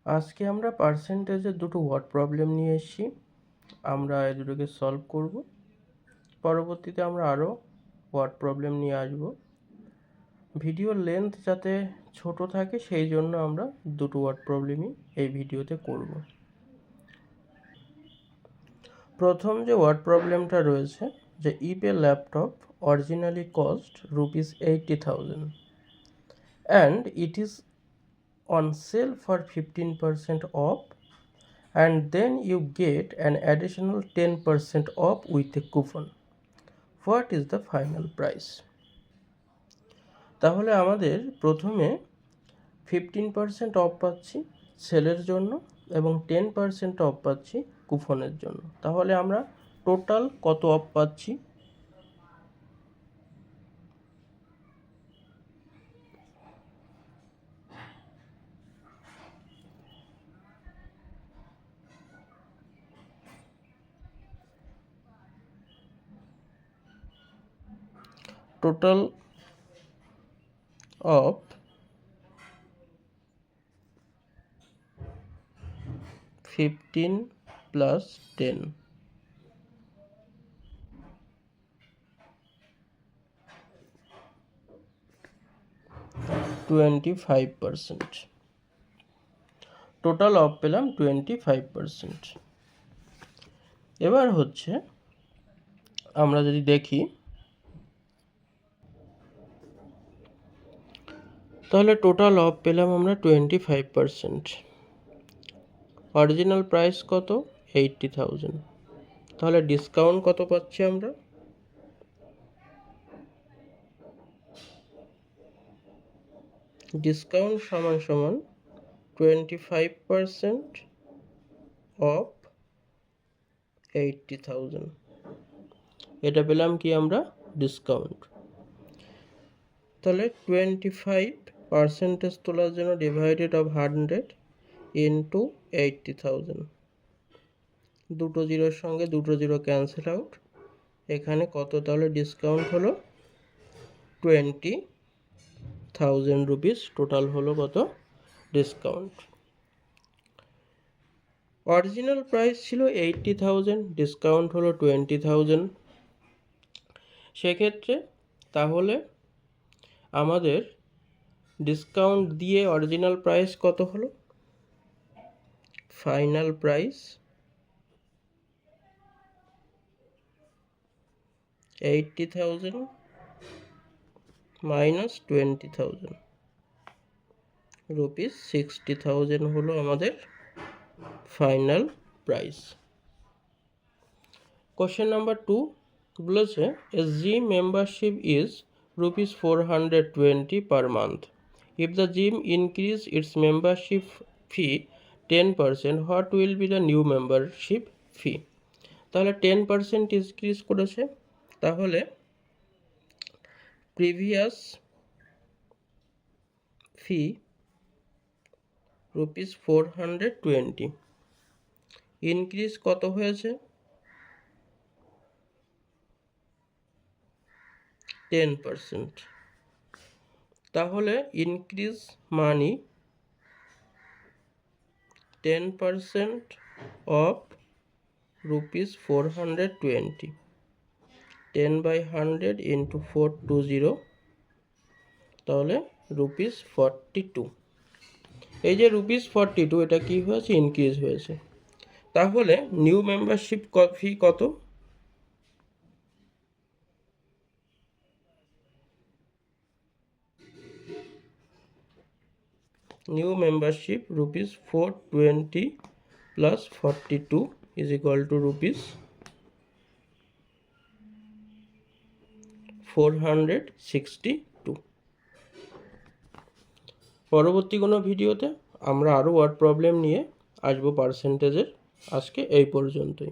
আজকে আমরা পার্সেন্টেজের দুটো ওয়ার্ড প্রবলেম নিয়ে এসেছি। আমরা এই দুটোকে সলভ করব। পরবর্তীতে আমরা আরও ওয়ার্ড প্রবলেম নিয়ে আসব। ভিডিওর লেন্থ যাতে ছোট থাকে সেই জন্য আমরা দুটো ওয়ার্ড প্রবলেমই এই ভিডিওতে করব। প্রথম যে ওয়ার্ড প্রবলেমটা রয়েছে যে if a laptop originally cost ₹80,000 and it is on sale for 15% off, and then you get an additional 10% off with a coupon. What is the final price? তাহলে আমাদের প্রথমে 15% অফ পাচ্ছি সেলের জন্য এবং 10% অফ পাচ্ছি কুপনের জন্য। তাহলে আমরা টোটাল কত অফ পাচ্ছি? Total of 15 plus 10, 25%। Total of পেলাম 25%। এবার হচ্ছে আমরা যদি দেখি তাহলে টোটাল অফ পেলাম আমরা 25%। অরিজিনাল প্রাইস কত? 80,000। তাহলে ডিসকাউন্ট কত পাচ্ছি আমরা? ডিসকাউন্ট সমান সমান 25% অফ 80,000। এটা পেলাম কি আমরা? ডিসকাউন্ট। তাহলে 25% তোলার জন্য ডিভাইডেড অফ 100 ইন্টু 80,000। দুটো জিরোর সঙ্গে দুটো জিরো ক্যান্সেল আউট। এখানে কত তাহলে ডিসকাউন্ট হলো? 20,000 রুপিস টোটাল হলো কত ডিসকাউন্ট। অরিজিনাল প্রাইস ছিল 80,000, ডিসকাউন্ট হলো 20,000। সেক্ষেত্রে তাহলে আমাদের ডিসকাউন্ট দিয়ে অরিজিনাল প্রাইস কত হলো? ফাইনাল প্রাইস 80,000 মাইনাস 20,000 রুপিস 60,000 হলো আমাদের ফাইনাল প্রাইস। কোশ্চেন নাম্বার 2 বলেছে a gym membership is ₹420 per month. If the gym increase its membership fee 10%, what will be the new membership fee? তাহলে 10% increase করেছে। তাহলে previous ফি ₹420, increase কত হয়েছে? 10%। তাহলে increase money 10% of ₹420, 10/100 into 420, তাহলে ₹42। এই যে ₹42 এটা কি হয়েছে? ইনক্রিজ হয়েছে। তাহলে নিউ মেম্বারশিপ ফি কত? New membership ₹420 plus 42 is equal to ₹462। পরবর্তী কোনো ভিডিওতে আমরা আরও ওয়ার্ড প্রবলেম নিয়ে আসবো পার্সেন্টেজের। আজকে এই পর্যন্তই।